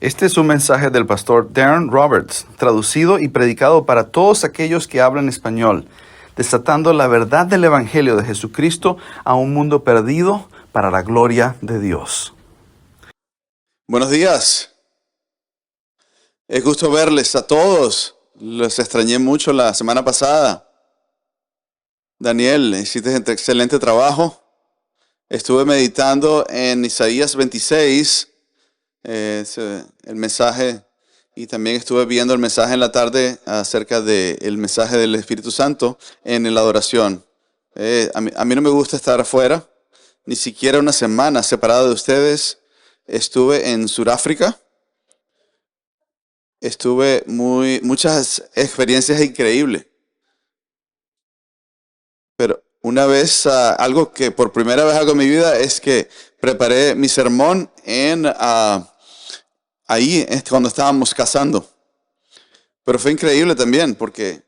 Este es un mensaje del pastor Darren Roberts, traducido y predicado para todos aquellos que hablan español, desatando la verdad del Evangelio de Jesucristo a un mundo perdido para la gloria de Dios. Buenos días. Es gusto verles a todos. Los extrañé mucho la semana pasada. Daniel, hiciste un excelente trabajo. Estuve meditando en Isaías 26, el mensaje, y también estuve viendo el mensaje en la tarde acerca del mensaje del Espíritu Santo en la adoración. A mí no me gusta estar afuera, ni siquiera una semana separado de ustedes. Estuve en Sudáfrica. Muchas experiencias increíbles. Pero una vez, algo que por primera vez hago en mi vida es que preparé mi sermón ahí cuando estábamos cazando. Pero fue increíble también porque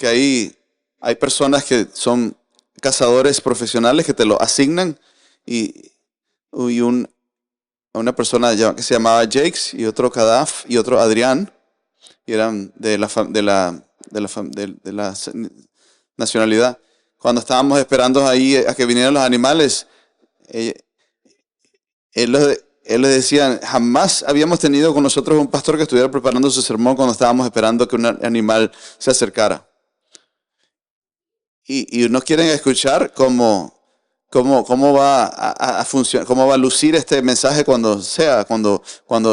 ahí hay personas que son cazadores profesionales que te lo asignan y una persona que se llamaba Jakes y otro Kadaf y otro Adrián, y eran de la nacionalidad. Cuando estábamos esperando ahí a que vinieran los animales, él les decía, jamás habíamos tenido con nosotros un pastor que estuviera preparando su sermón cuando estábamos esperando que un animal se acercara. Y no quieren escuchar cómo va a funcionar, cómo va a lucir este mensaje cuando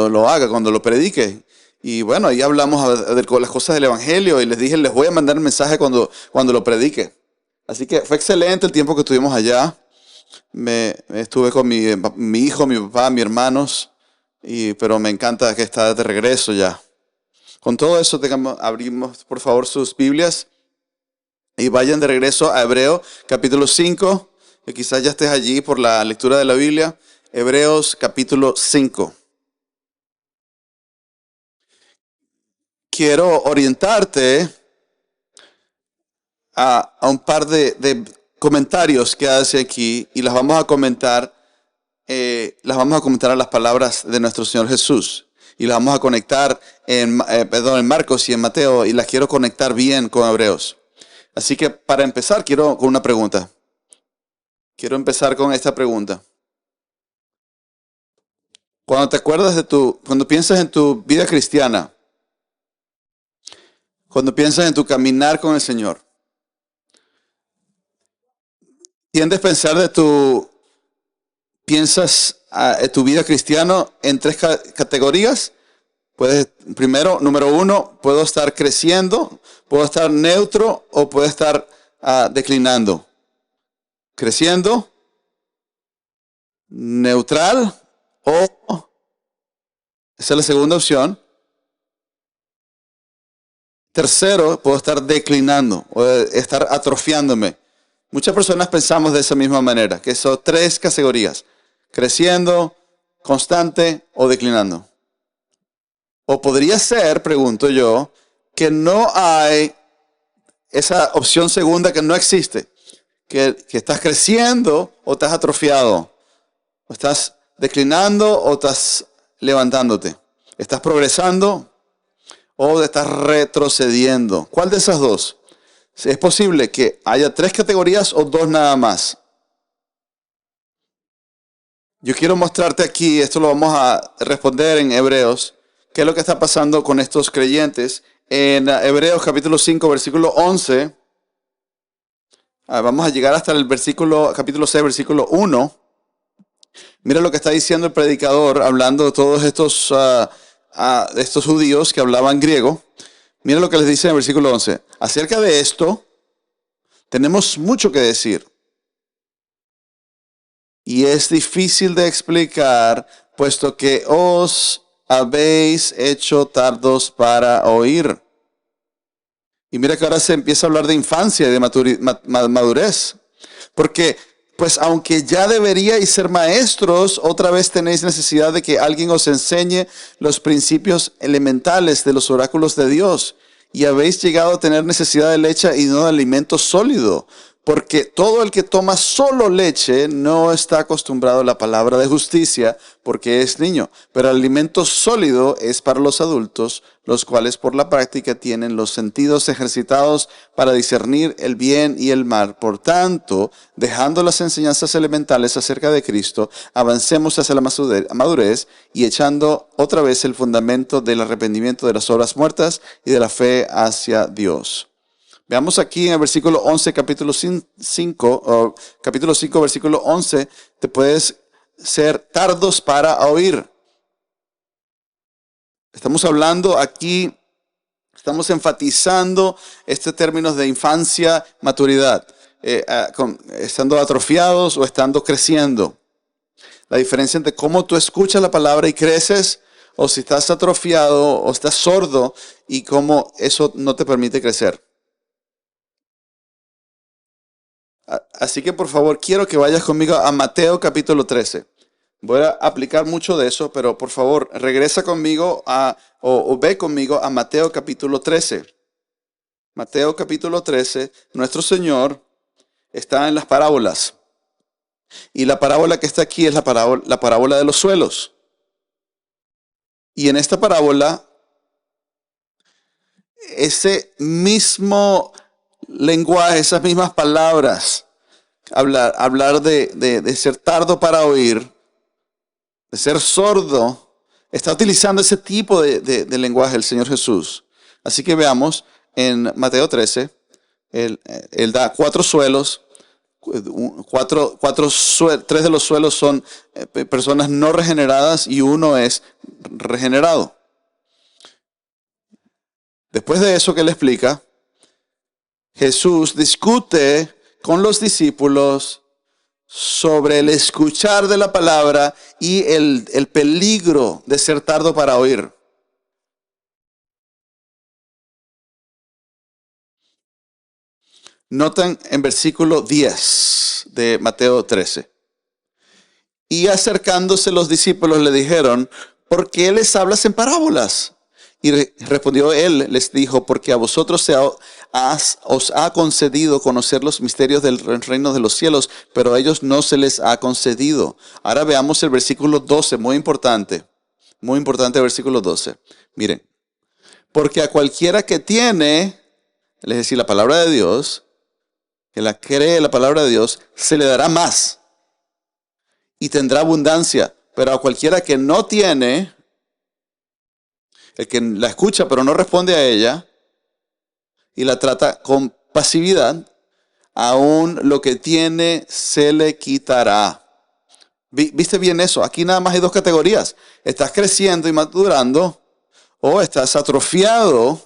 lo haga, cuando lo predique. Y bueno, ahí hablamos de las cosas del Evangelio y les dije, les voy a mandar el mensaje cuando lo predique. Así que fue excelente el tiempo que estuvimos allá. Estuve con mi hijo, mi papá, mis hermanos, pero me encanta que está de regreso ya. Con todo eso, abrimos por favor sus Biblias y vayan de regreso a Hebreos capítulo 5, que quizás ya estés allí por la lectura de la Biblia. Hebreos capítulo 5. Quiero orientarte a un par de comentarios que hace aquí y las vamos a comentar a las palabras de nuestro Señor Jesús. Y las vamos a conectar en Marcos y en Mateo, y las quiero conectar bien con Hebreos. Así que para empezar, quiero con una pregunta. Quiero empezar con esta pregunta. Cuando piensas en tu vida cristiana, cuando piensas en tu caminar con el Señor, ¿tiendes a pensar piensas tu vida cristiana en tres categorías? Primero, número uno, puedo estar creciendo, puedo estar neutro o puedo estar declinando. Creciendo, neutral o, esa es la segunda opción. Tercero, puedo estar declinando o estar atrofiándome. Muchas personas pensamos de esa misma manera, que son tres categorías: creciendo, constante o declinando. O podría ser, pregunto yo, que no hay esa opción segunda, que no existe, que estás creciendo o estás atrofiado, o estás declinando o estás levantándote, estás progresando o estás retrocediendo. ¿Cuál de esas dos? ¿Es posible que haya tres categorías o dos nada más? Yo quiero mostrarte aquí, esto lo vamos a responder en Hebreos, qué es lo que está pasando con estos creyentes. En Hebreos capítulo 5, versículo 11, vamos a llegar hasta el capítulo 6, versículo 1. Mira lo que está diciendo el predicador, hablando de todos estos judíos que hablaban griego. Mira lo que les dice en el versículo 11. Acerca de esto, tenemos mucho que decir. Y es difícil de explicar, puesto que os habéis hecho tardos para oír. Y mira que ahora se empieza a hablar de infancia y de madurez. Porque, pues aunque ya deberíais ser maestros, otra vez tenéis necesidad de que alguien os enseñe los principios elementales de los oráculos de Dios. Y habéis llegado a tener necesidad de leche y no de alimento sólido, Porque todo el que toma solo leche no está acostumbrado a la palabra de justicia porque es niño. Pero el alimento sólido es para los adultos, los cuales por la práctica tienen los sentidos ejercitados para discernir el bien y el mal. Por tanto, dejando las enseñanzas elementales acerca de Cristo, avancemos hacia la madurez y echando otra vez el fundamento del arrepentimiento de las obras muertas y de la fe hacia Dios. Veamos aquí en el versículo 11, capítulo 5, versículo 11, te puedes ser tardos para oír. Estamos hablando aquí, estamos enfatizando este término de infancia, maturidad, estando atrofiados o estando creciendo. La diferencia entre cómo tú escuchas la palabra y creces, o si estás atrofiado o estás sordo y cómo eso no te permite crecer. Así que por favor, quiero que vayas conmigo a Mateo capítulo 13. Voy a aplicar mucho de eso, pero por favor, regresa conmigo o ve conmigo a Mateo capítulo 13. Mateo capítulo 13, nuestro Señor está en las parábolas. Y la parábola que está aquí es la parábola de los suelos. Y en esta parábola, ese mismo lenguaje, esas mismas palabras, hablar de ser tardo para oír, de ser sordo, está utilizando ese tipo de lenguaje el Señor Jesús. Así que veamos en Mateo 13, Él da 4 suelos, 3 de los suelos son personas no regeneradas y 1 es regenerado. Después de eso que Él explica, Jesús discute con los discípulos sobre el escuchar de la palabra y el peligro de ser tardo para oír. Notan en versículo 10 de Mateo 13. Y acercándose los discípulos le dijeron, ¿por qué les hablas en parábolas? Y respondió él, les dijo, porque a vosotros os ha concedido conocer los misterios del reino de los cielos, pero a ellos no se les ha concedido. Ahora veamos el versículo 12, muy importante el versículo 12. Miren, porque a cualquiera que tiene, es decir, la palabra de Dios, que la cree la palabra de Dios, se le dará más y tendrá abundancia, pero a cualquiera que no tiene, el que la escucha pero no responde a ella y la trata con pasividad, aún lo que tiene se le quitará. ¿Viste bien eso? Aquí nada más hay 2 categorías. Estás creciendo y madurando, o estás atrofiado,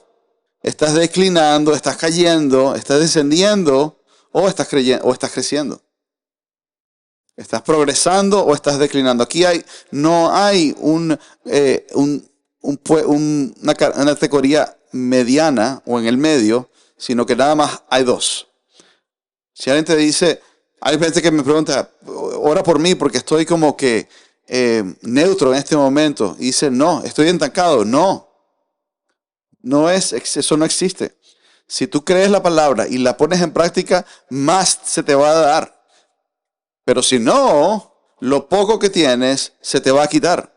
estás declinando, estás cayendo, estás descendiendo, o estás creciendo. Estás progresando o estás declinando. Aquí no hay una categoría mediana o en el medio, sino que nada más hay 2. Si alguien te dice, hay gente que me pregunta, ora por mí porque estoy como que neutro en este momento. Y dice, no, estoy estancado. No, eso no existe. Si tú crees la palabra y la pones en práctica, más se te va a dar. Pero si no, lo poco que tienes se te va a quitar.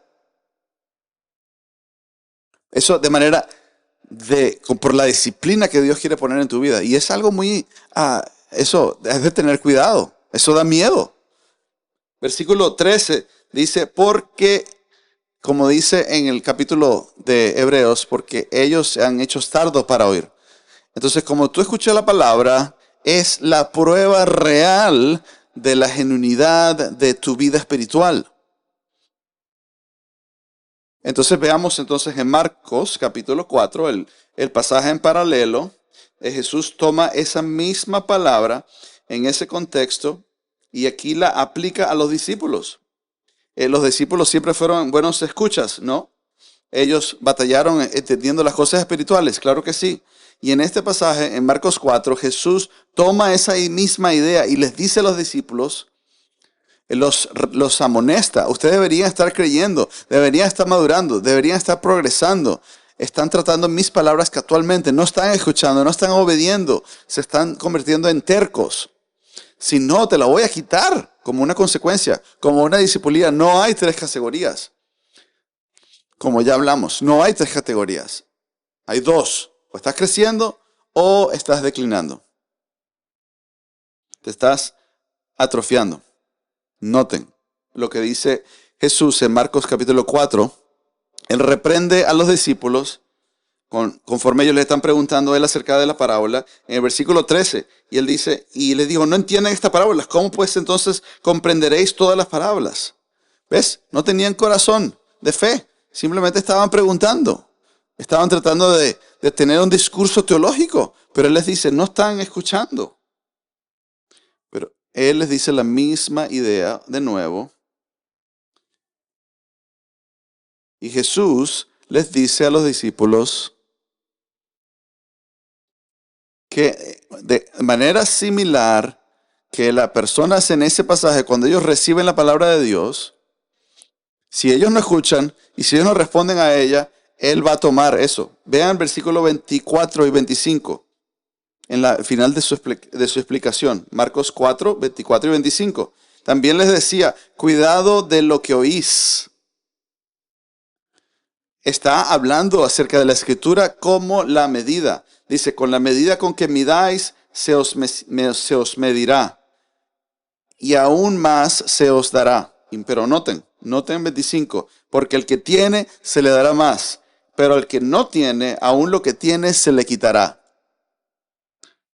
Eso de manera por la disciplina que Dios quiere poner en tu vida. Y es algo muy, eso es de tener cuidado. Eso da miedo. Versículo 13 dice, porque, como dice en el capítulo de Hebreos, porque ellos se han hecho tardos para oír. Entonces, como tú escuchas la palabra, es la prueba real de la genuinidad de tu vida espiritual. Entonces veamos en Marcos capítulo 4, el pasaje en paralelo. Jesús toma esa misma palabra en ese contexto y aquí la aplica a los discípulos. Los discípulos siempre fueron buenos escuchas, ¿no? Ellos batallaron entendiendo las cosas espirituales, claro que sí. Y en este pasaje, en Marcos 4, Jesús toma esa misma idea y les dice a los discípulos, los amonesta. Ustedes deberían estar creyendo, deberían estar madurando, deberían estar progresando. Están tratando mis palabras que actualmente no están escuchando, no están obediendo, se están convirtiendo en tercos. Si no, te la voy a quitar como una consecuencia, como una disciplina. No hay tres categorías. Como ya hablamos, no hay tres categorías. Hay dos. O estás creciendo o estás declinando. Te estás atrofiando. Noten lo que dice Jesús en Marcos capítulo 4. Él reprende a los discípulos conforme ellos le están preguntando a él acerca de la parábola, en el versículo 13, y él dice, y les dijo, no entienden esta parábola, ¿cómo pues entonces comprenderéis todas las parábolas? ¿Ves? No tenían corazón de fe, simplemente estaban preguntando, estaban tratando de tener un discurso teológico, pero él les dice, no están escuchando. Pero él les dice la misma idea de nuevo, y Jesús les dice a los discípulos, que de manera similar que las personas en ese pasaje, cuando ellos reciben la palabra de Dios, si ellos no escuchan y si ellos no responden a ella, Él va a tomar eso. Vean versículos 24 y 25 en la final de su explicación. Marcos 4, 24 y 25. También les decía, cuidado de lo que oís. Está hablando acerca de la escritura como la medida. Dice, con la medida con que midáis, se os medirá. Y aún más se os dará. Pero noten 25. Porque el que tiene, se le dará más. Pero al que no tiene, aún lo que tiene, se le quitará.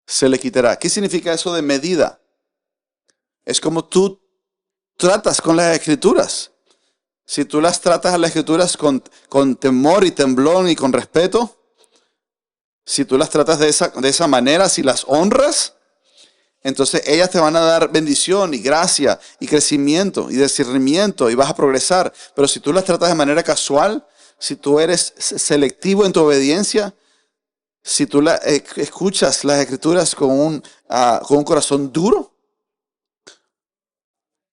Se le quitará. ¿Qué significa eso de medida? Es como tú tratas con las escrituras. Si tú las tratas a las escrituras con temor y temblón y con respeto, si tú las tratas de esa manera, si las honras, entonces ellas te van a dar bendición y gracia y crecimiento y discernimiento y vas a progresar. Pero si tú las tratas de manera casual, si tú eres selectivo en tu obediencia, si tú escuchas las escrituras con un corazón duro,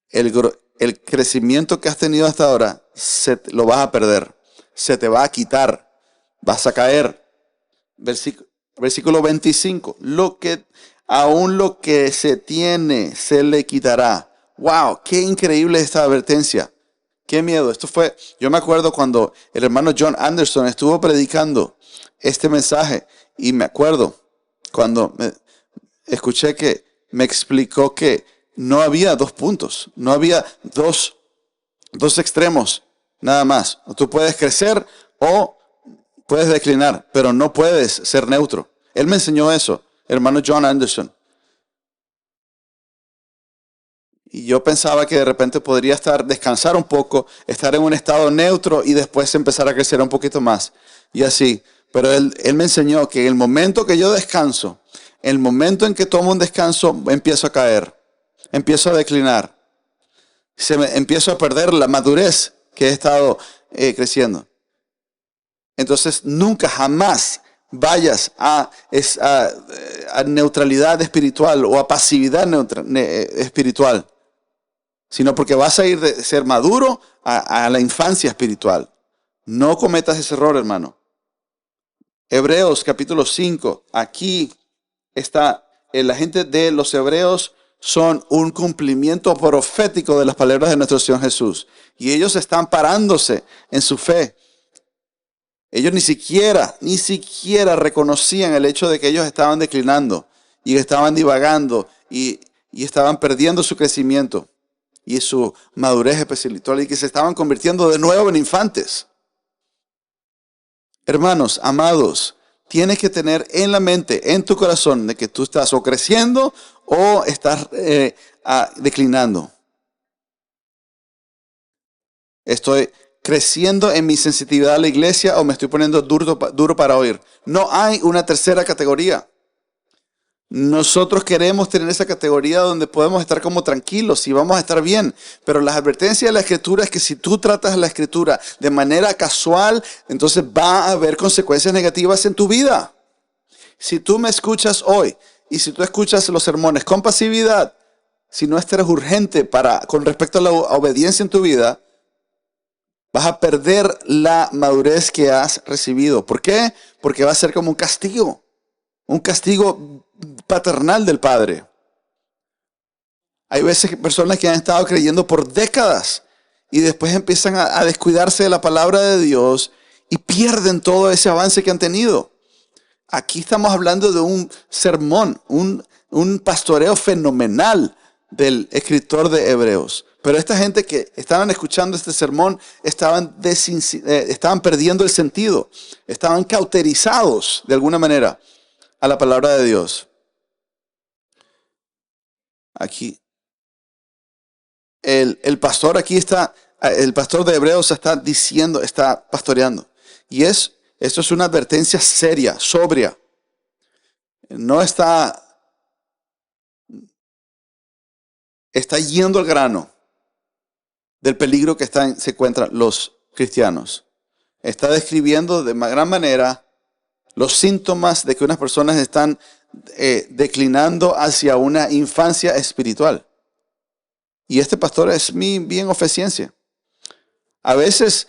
el crecimiento que has tenido hasta ahora lo vas a perder, se te va a quitar, vas a caer. Versículo 25, aún lo que se tiene se le quitará. Wow, qué increíble esta advertencia. Qué miedo. Yo me acuerdo cuando el hermano John Anderson estuvo predicando este mensaje y me acuerdo cuando escuché que me explicó que no había dos puntos, no había dos extremos, nada más. Tú puedes crecer o puedes declinar, pero no puedes ser neutro. Él me enseñó eso, hermano John Anderson. Y yo pensaba que de repente podría descansar un poco, estar en un estado neutro y después empezar a crecer un poquito más. Y así. Pero él me enseñó que en el momento que yo descanso, el momento en que tomo un descanso, empiezo a caer. Empiezo a declinar. Empiezo a perder la madurez que he estado creciendo. Entonces, nunca, jamás vayas a neutralidad espiritual o a pasividad espiritual, sino porque vas a ir de ser maduro a la infancia espiritual. No cometas ese error, hermano. Hebreos capítulo 5, aquí está, la gente de los hebreos son un cumplimiento profético de las palabras de nuestro Señor Jesús. Y ellos están parándose en su fe. Ellos ni siquiera reconocían el hecho de que ellos estaban declinando y estaban divagando y estaban perdiendo su crecimiento y su madurez espiritual y que se estaban convirtiendo de nuevo en infantes. Hermanos, amados, tienes que tener en la mente, en tu corazón, de que tú estás o creciendo o estás declinando. Estoy creciendo en mi sensitividad a la iglesia o me estoy poniendo duro para oír. No hay una tercera categoría. Nosotros queremos tener esa categoría donde podemos estar como tranquilos y vamos a estar bien. Pero la advertencia de la Escritura es que si tú tratas la Escritura de manera casual, entonces va a haber consecuencias negativas en tu vida. Si tú me escuchas hoy y si tú escuchas los sermones con pasividad, si no estás urgente con respecto a la obediencia en tu vida, vas a perder la madurez que has recibido. ¿Por qué? Porque va a ser como un castigo paternal del Padre. Hay veces que personas que han estado creyendo por décadas y después empiezan a descuidarse de la palabra de Dios y pierden todo ese avance que han tenido. Aquí estamos hablando de un sermón, un pastoreo fenomenal del escritor de Hebreos. Pero esta gente que estaban escuchando este sermón estaban perdiendo el sentido, estaban cauterizados de alguna manera a la palabra de Dios. Aquí, el pastor aquí está, el pastor de Hebreos está diciendo, está pastoreando. Y esto es una advertencia seria, sobria. No está yendo al grano del peligro que se encuentran los cristianos. Está describiendo de gran manera los síntomas de que unas personas están declinando hacia una infancia espiritual. Y este pastor es bien ofensiencia. A veces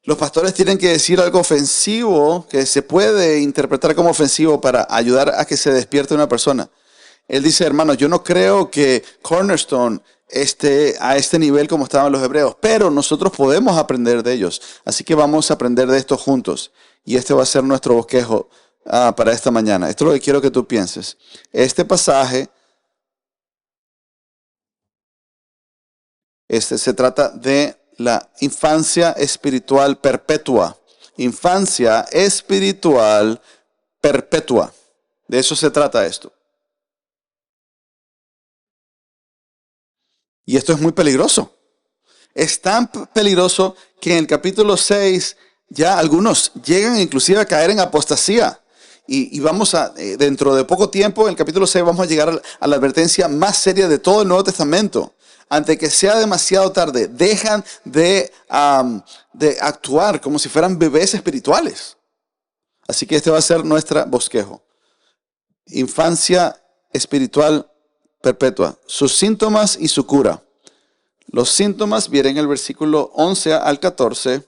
los pastores tienen que decir algo ofensivo, que se puede interpretar como ofensivo para ayudar a que se despierte una persona. Él dice, hermanos, yo no creo que Cornerstone esté a este nivel como estaban los hebreos, pero nosotros podemos aprender de ellos. Así que vamos a aprender de esto juntos. Y este va a ser nuestro bosquejo para esta mañana. Esto es lo que quiero que tú pienses. Este pasaje se trata de la infancia espiritual perpetua. Infancia espiritual perpetua. De eso se trata esto. Y esto es muy peligroso. Es tan peligroso que en el capítulo 6 ya algunos llegan inclusive a caer en apostasía. Y vamos dentro de poco tiempo, en el capítulo 6 vamos a llegar a la advertencia más seria de todo el Nuevo Testamento. Ante que sea demasiado tarde, dejan de actuar como si fueran bebés espirituales. Así que este va a ser nuestro bosquejo. Infancia espiritual perpetua. Sus síntomas y su cura. Los síntomas vienen en el versículo 11 al 14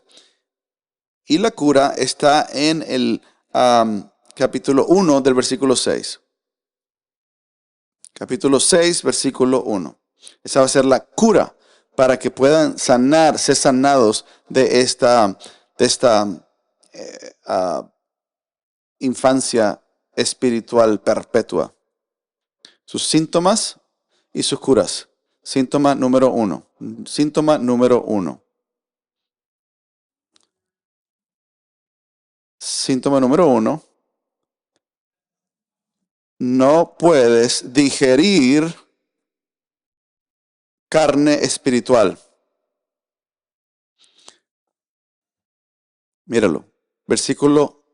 y la cura está en el capítulo 1 del versículo 6. Capítulo 6, versículo 1. Esa va a ser la cura para que puedan ser sanados de esta infancia espiritual perpetua. Sus síntomas y sus curas. Síntoma número 1. Síntoma número 1. Síntoma número 1. No puedes digerir carne espiritual. Míralo. Versículo.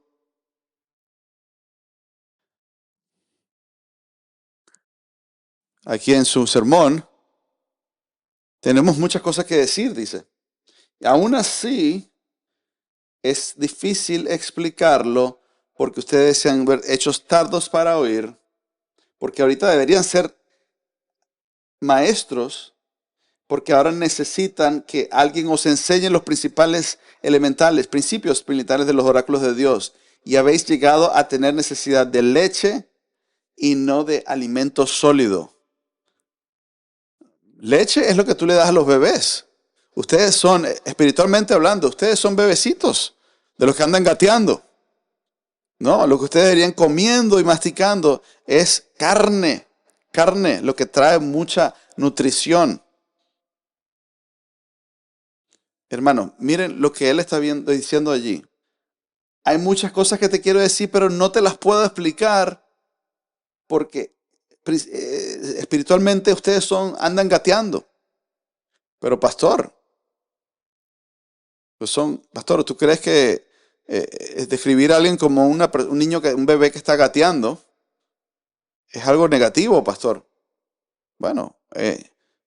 Aquí en su sermón. Tenemos muchas cosas que decir, dice. Y aún así, es difícil explicarlo porque ustedes se han hechos tardos para oír. Porque ahorita deberían ser maestros, porque ahora necesitan que alguien os enseñe los principios elementales de los oráculos de Dios. Y habéis llegado a tener necesidad de leche y no de alimento sólido. Leche es lo que tú le das a los bebés. Ustedes son, espiritualmente hablando, ustedes son bebecitos de los que andan gateando. No, lo que ustedes deberían comiendo y masticando es carne. Carne, lo que trae mucha nutrición. Hermano, miren lo que él está diciendo allí. Hay muchas cosas que te quiero decir, pero no te las puedo explicar porque espiritualmente ustedes andan gateando. Pero pastor, pastor, ¿tú crees que describir a alguien como un niño, un bebé que está gateando es algo negativo, pastor? Bueno,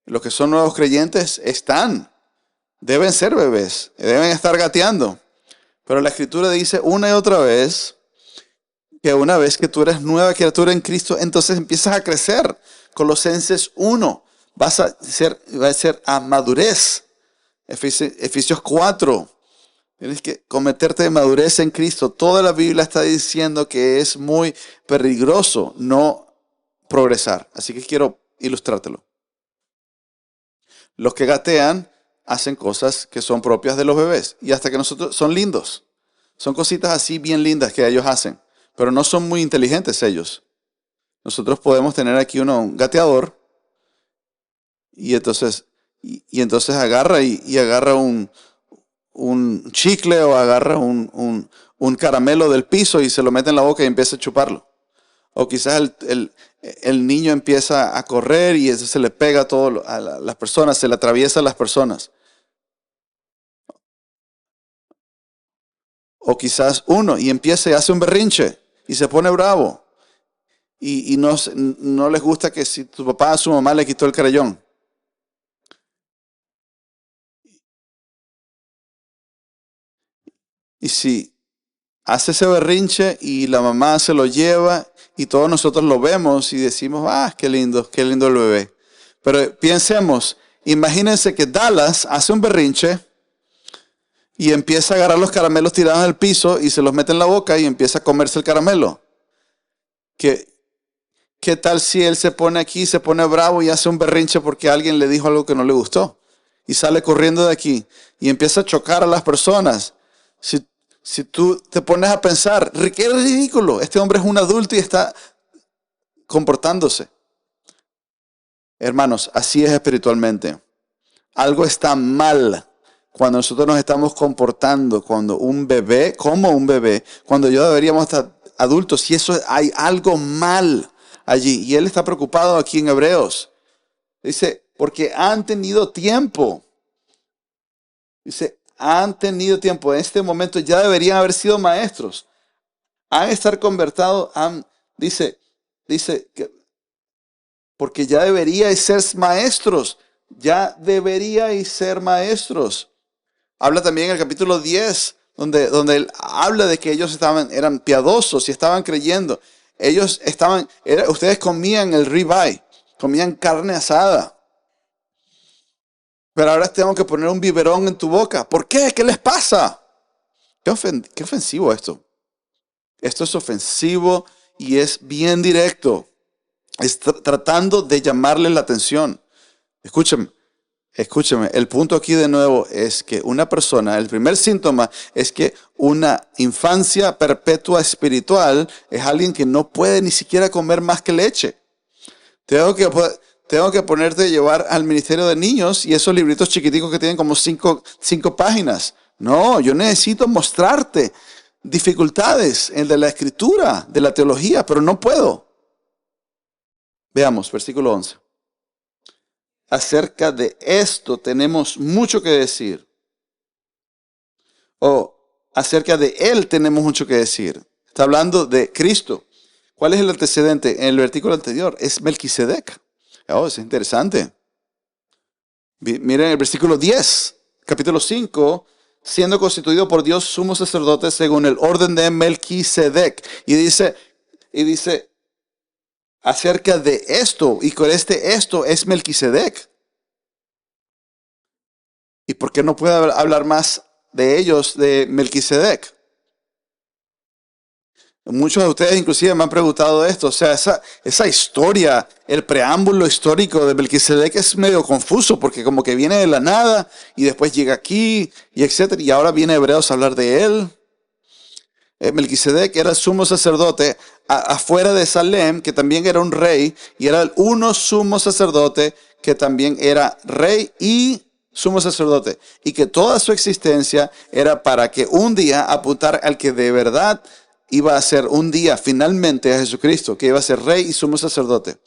los que son nuevos creyentes deben ser bebés, deben estar gateando. Pero la Escritura dice una y otra vez que una vez que tú eres nueva criatura en Cristo, entonces empiezas a crecer. Colosenses 1, va a ser a madurez. Efesios 4, tienes que cometerte de madurez en Cristo. Toda la Biblia está diciendo que es muy peligroso no progresar. Así que quiero ilustrártelo. Los que gatean hacen cosas que son propias de los bebés. Y hasta que nosotros son lindos. Son cositas así bien lindas que ellos hacen. Pero no son muy inteligentes ellos. Nosotros podemos tener aquí un gateador. Y entonces, entonces agarra y agarra un chicle o agarra un caramelo del piso y se lo mete en la boca y empieza a chuparlo. O quizás el niño empieza a correr y eso se le pega a todo a las personas, se le atraviesa a las personas. O quizás uno y empieza y hace un berrinche y se pone bravo. Y no les gusta que si tu papá o su mamá le quitó el crayón. Y si hace ese berrinche y la mamá se lo lleva y todos nosotros lo vemos y decimos, qué lindo el bebé. Pero pensemos, imagínense que Dallas hace un berrinche y empieza a agarrar los caramelos tirados al piso y se los mete en la boca y empieza a comerse el caramelo. ¿Qué tal si él se pone aquí, se pone bravo y hace un berrinche porque alguien le dijo algo que no le gustó? Y sale corriendo de aquí y empieza a chocar a las personas. Si tú te pones a pensar, qué ridículo, este hombre es un adulto y está comportándose. Hermanos, así es espiritualmente. Algo está mal cuando nosotros nos estamos comportando, cuando como un bebé, cuando yo deberíamos estar adultos, y eso hay algo mal allí. Y él está preocupado aquí en Hebreos. Dice, porque han tenido tiempo. Dice, han tenido tiempo. En este momento ya deberían haber sido maestros. Han estar convertidos, dice que porque ya deberíais ser maestros. Ya deberíais ser maestros. Habla también en el capítulo 10, donde él habla de que ellos eran piadosos y estaban creyendo. Ustedes comían el ribeye, comían carne asada. Pero ahora tengo que poner un biberón en tu boca. ¿Por qué? ¿Qué les pasa? Qué ofensivo esto. Esto es ofensivo y es bien directo. Es tratando de llamarle la atención. Escúcheme. El punto aquí de nuevo es que una persona, el primer síntoma es que una infancia perpetua espiritual es alguien que no puede ni siquiera comer más que leche. Tengo que ponerte a llevar al ministerio de niños y esos libritos chiquiticos que tienen como cinco páginas. No, yo necesito mostrarte dificultades en de la escritura, de la teología, pero no puedo. Veamos, versículo 11. Acerca de esto tenemos mucho que decir. Acerca de él tenemos mucho que decir. Está hablando de Cristo. ¿Cuál es el antecedente? En el versículo anterior es Melquisedec. Es interesante. Miren el versículo 10, capítulo 5, siendo constituido por Dios sumo sacerdote según el orden de Melquisedec. Y dice, acerca de esto, y con esto es Melquisedec. ¿Y por qué no puede hablar más de ellos, de Melquisedec? Muchos de ustedes inclusive me han preguntado esto. O sea, esa historia, el preámbulo histórico de Melquisedec es medio confuso porque como que viene de la nada y después llega aquí y etcétera. Y ahora viene Hebreos a hablar de él. Melquisedec era el sumo sacerdote afuera de Salem, que también era un rey, y era el uno sumo sacerdote que también era rey y sumo sacerdote. Y que toda su existencia era para que un día apuntar al que de verdad iba a ser un día finalmente a Jesucristo, que iba a ser rey y sumo sacerdote.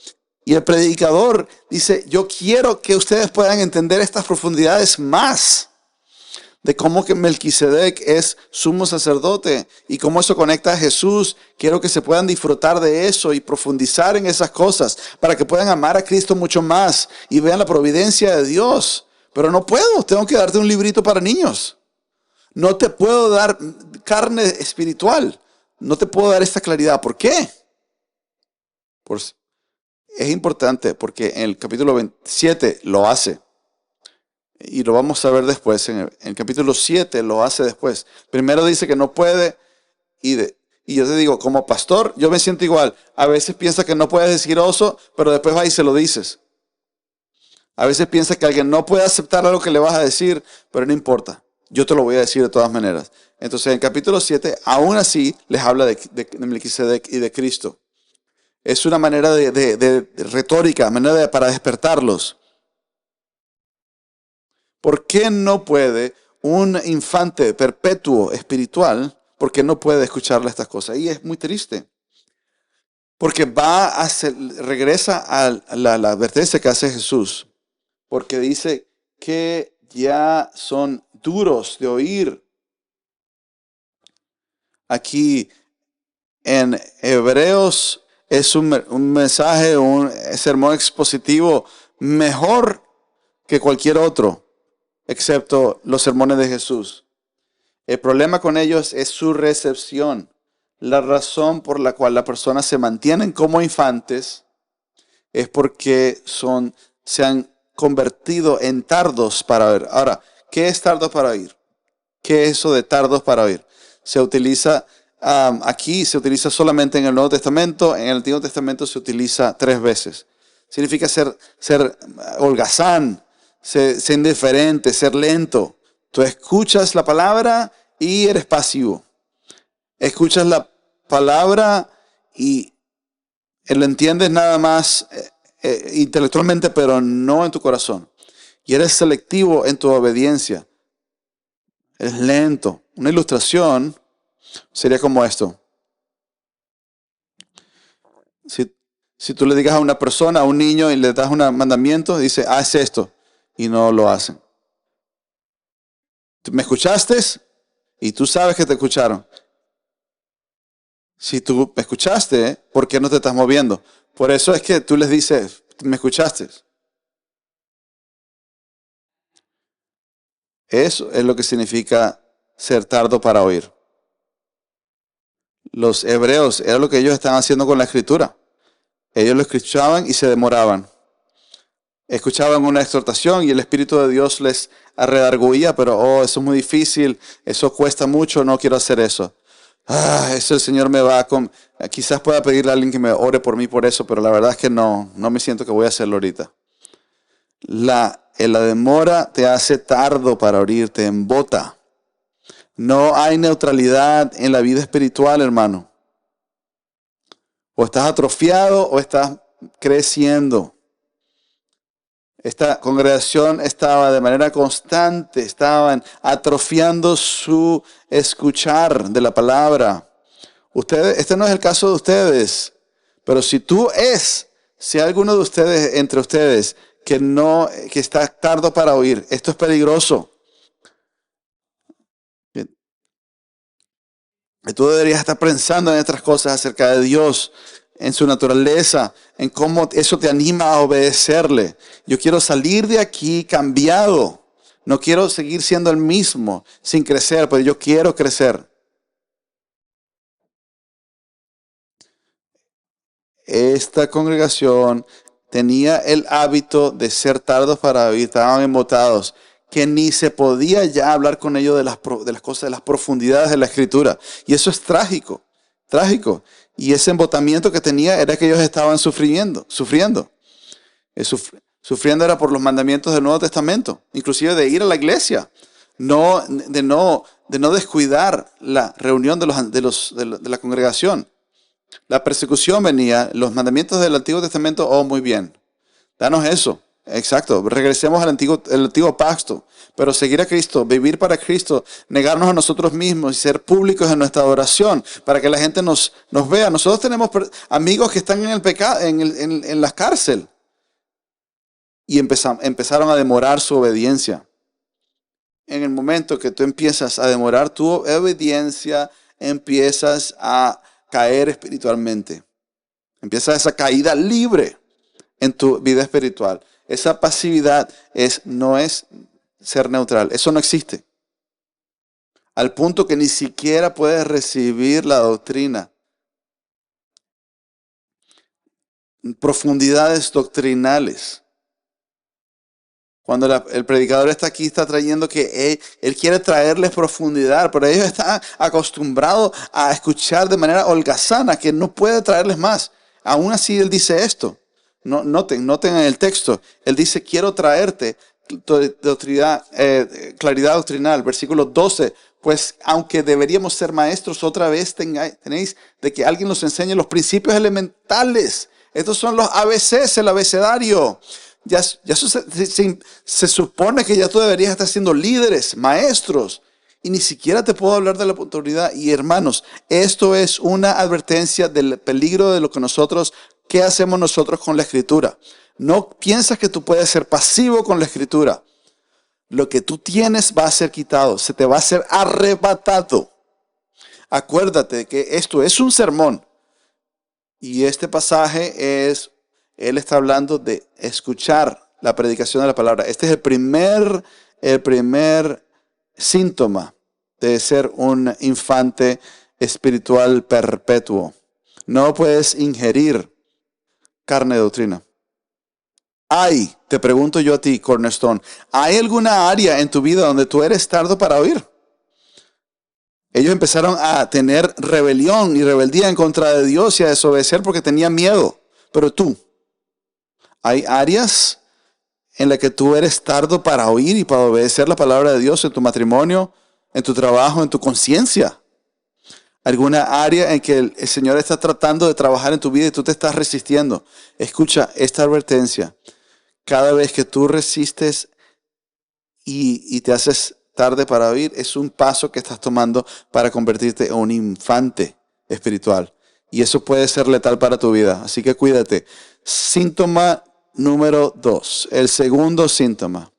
Y el predicador dice, yo quiero que ustedes puedan entender estas profundidades más de cómo que Melquisedec es sumo sacerdote y cómo eso conecta a Jesús. Quiero que se puedan disfrutar de eso y profundizar en esas cosas para que puedan amar a Cristo mucho más y vean la providencia de Dios. Pero no puedo, tengo que darte un librito para niños. No te puedo dar carne espiritual. No te puedo dar esta claridad. ¿Por qué? Es importante porque en el capítulo 27 lo hace. Y lo vamos a ver después. En el capítulo 7 lo hace después. Primero dice que no puede. Y yo te digo, como pastor, yo me siento igual. A veces piensa que no puedes decir oso, pero después va y se lo dices. A veces piensa que alguien no puede aceptar lo que le vas a decir, pero no importa. Yo te lo voy a decir de todas maneras. Entonces, en capítulo 7, aún así, les habla de Melquisedec y de Cristo. Es una manera de retórica, manera para despertarlos. ¿Por qué no puede un infante perpetuo espiritual, por qué no puede escucharle estas cosas? Y es muy triste. Porque regresa a la advertencia que hace Jesús. Porque dice que ya son duros de oír. Aquí en Hebreos es un mensaje, un sermón expositivo mejor que cualquier otro, excepto los sermones de Jesús. El problema con ellos es su recepción. La razón por la cual las personas se mantienen como infantes es porque se han convertido en tardos para oír. Ahora, ¿qué es tardo para oír? ¿Qué es eso de tardos para oír? Se utiliza, aquí se utiliza solamente en el Nuevo Testamento, en el Antiguo Testamento se utiliza 3 veces. Significa ser holgazán, ser indiferente, ser lento. Tú escuchas la palabra y eres pasivo. Escuchas la palabra y lo entiendes nada más intelectualmente, pero no en tu corazón. Y eres selectivo en tu obediencia. Es lento. Una ilustración sería como esto. Si tú le digas a una persona, a un niño, y le das un mandamiento, dice, haz esto, y no lo hacen. ¿Me escuchaste? Y tú sabes que te escucharon. Si tú me escuchaste, ¿por qué no te estás moviendo? Por eso es que tú les dices, ¿me escuchaste? Eso es lo que significa ser tardo para oír. Los hebreos, era lo que ellos estaban haciendo con la escritura. Ellos lo escuchaban y se demoraban. Escuchaban una exhortación y el Espíritu de Dios les redarguía, pero eso es muy difícil, eso cuesta mucho, no quiero hacer eso. Eso el Señor me va a... Quizás pueda pedirle a alguien que me ore por mí por eso, pero la verdad es que no me siento que voy a hacerlo ahorita. La demora te hace tardo para oír, te embota. No hay neutralidad en la vida espiritual, hermano. O estás atrofiado o estás creciendo. Esta congregación estaba de manera constante, estaban atrofiando su escuchar de la palabra. Este no es el caso de ustedes, pero si hay alguno de ustedes, entre ustedes, que está tardo para oír, esto es peligroso. Tú deberías estar pensando en otras cosas acerca de Dios, en su naturaleza, en cómo eso te anima a obedecerle. Yo quiero salir de aquí cambiado. No quiero seguir siendo el mismo sin crecer, pero yo quiero crecer. Esta congregación tenía el hábito de ser tardos para oír, estaban embotados, que ni se podía ya hablar con ellos de las cosas, de las profundidades de la Escritura. Y eso es trágico, trágico. Y ese embotamiento que tenía era que ellos estaban sufriendo. Sufriendo era por los mandamientos del Nuevo Testamento, inclusive de ir a la iglesia, de no descuidar la reunión de la congregación. La persecución venía, los mandamientos del Antiguo Testamento, muy bien, danos eso. Exacto, regresemos al antiguo pacto, pero seguir a Cristo, vivir para Cristo, negarnos a nosotros mismos y ser públicos en nuestra adoración para que la gente nos vea. Nosotros tenemos amigos que están en el pecado, en la cárcel, y empezaron a demorar su obediencia. En el momento que tú empiezas a demorar tu obediencia, empiezas a caer espiritualmente. Empieza esa caída libre en tu vida espiritual. Esa pasividad no es ser neutral. Eso no existe. Al punto que ni siquiera puedes recibir la doctrina. Profundidades doctrinales. Cuando el predicador está aquí, está trayendo que él quiere traerles profundidad, pero ellos están acostumbrados a escuchar de manera holgazana, que no puede traerles más. Aún así, él dice esto. Noten en el texto. Él dice, quiero traerte claridad doctrinal. Versículo 12. Pues aunque deberíamos ser maestros, otra vez tenéis de que alguien nos enseñe los principios elementales. Estos son los ABCs, el abecedario. Se supone que ya tú deberías estar siendo líderes, maestros. Y ni siquiera te puedo hablar de la autoridad. Y hermanos, esto es una advertencia del peligro de lo que ¿qué hacemos nosotros con la Escritura? No piensas que tú puedes ser pasivo con la Escritura. Lo que tú tienes va a ser quitado, se te va a ser arrebatado. Acuérdate que esto es un sermón. Y este pasaje él está hablando de escuchar la predicación de la palabra. Este es el primer síntoma de ser un infante espiritual perpetuo. No puedes ingerir carne de doctrina. Te pregunto yo a ti, Cornerstone, ¿hay alguna área en tu vida donde tú eres tardo para oír? Ellos empezaron a tener rebelión y rebeldía en contra de Dios y a desobedecer porque tenían miedo. Pero tú, ¿hay áreas en las que tú eres tardo para oír y para obedecer la palabra de Dios en tu matrimonio, en tu trabajo, en tu conciencia? ¿Alguna área en que el Señor está tratando de trabajar en tu vida y tú te estás resistiendo? Escucha esta advertencia. Cada vez que tú resistes y te haces tarde para oír, es un paso que estás tomando para convertirte en un infante espiritual. Y eso puede ser letal para tu vida. Así que cuídate. Síntoma número 2. El segundo síntoma.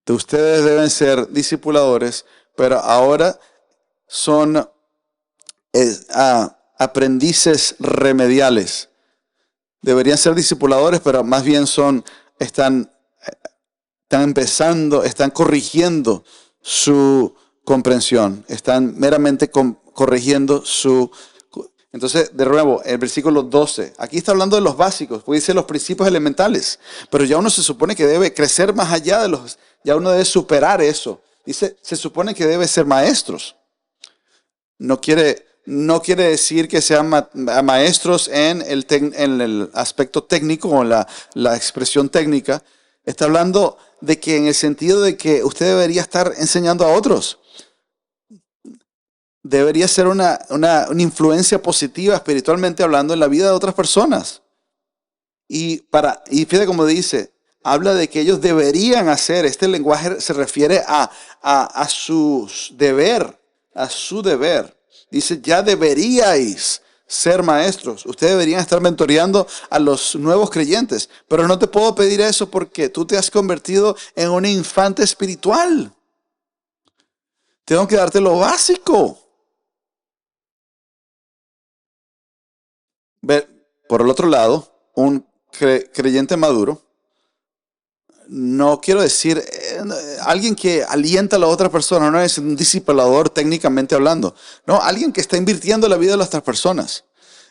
Ustedes deben ser discipuladores, pero ahora son aprendices remediales. Deberían ser discipuladores, pero más bien están corrigiendo su comprensión. Están meramente corrigiendo su... Entonces, de nuevo, el versículo 12. Aquí está hablando de los básicos, porque dice los principios elementales. Pero ya uno se supone que debe crecer más allá de los... Ya uno debe superar eso. Dice, se supone que debe ser maestros. No quiere decir que sean maestros en el aspecto técnico o la expresión técnica. Está hablando de que en el sentido de que usted debería estar enseñando a otros. Debería ser una influencia positiva espiritualmente hablando en la vida de otras personas. Y fíjate cómo dice, habla de que ellos deberían hacer. Este lenguaje se refiere a su deber. Dice, ya deberíais ser maestros. Ustedes deberían estar mentoreando a los nuevos creyentes. Pero no te puedo pedir eso porque tú te has convertido en un infante espiritual. Tengo que darte lo básico. Por el otro lado, un creyente maduro, no quiero decir alguien que alienta a la otra persona, no es un discipulador técnicamente hablando. No, alguien que está invirtiendo la vida de las otras personas.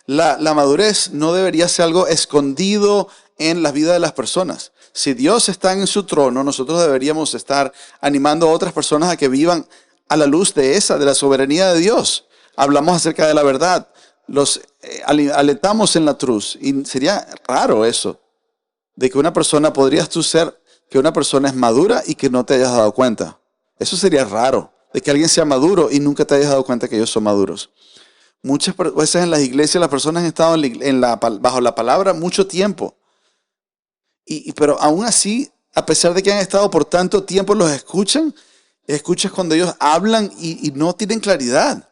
La madurez no debería ser algo escondido en la vida de las personas. Si Dios está en su trono, nosotros deberíamos estar animando a otras personas a que vivan a la luz de la soberanía de Dios. Hablamos acerca de la verdad. Los alentamos en la cruz. Y sería raro eso, de que una persona, podrías tú ser que una persona es madura y que no te hayas dado cuenta. Eso sería raro, de que alguien sea maduro y nunca te hayas dado cuenta que ellos son maduros. Muchas veces en las iglesias las personas han estado bajo la palabra mucho tiempo. Pero aún así, a pesar de que han estado por tanto tiempo, los escuchas cuando ellos hablan y no tienen claridad.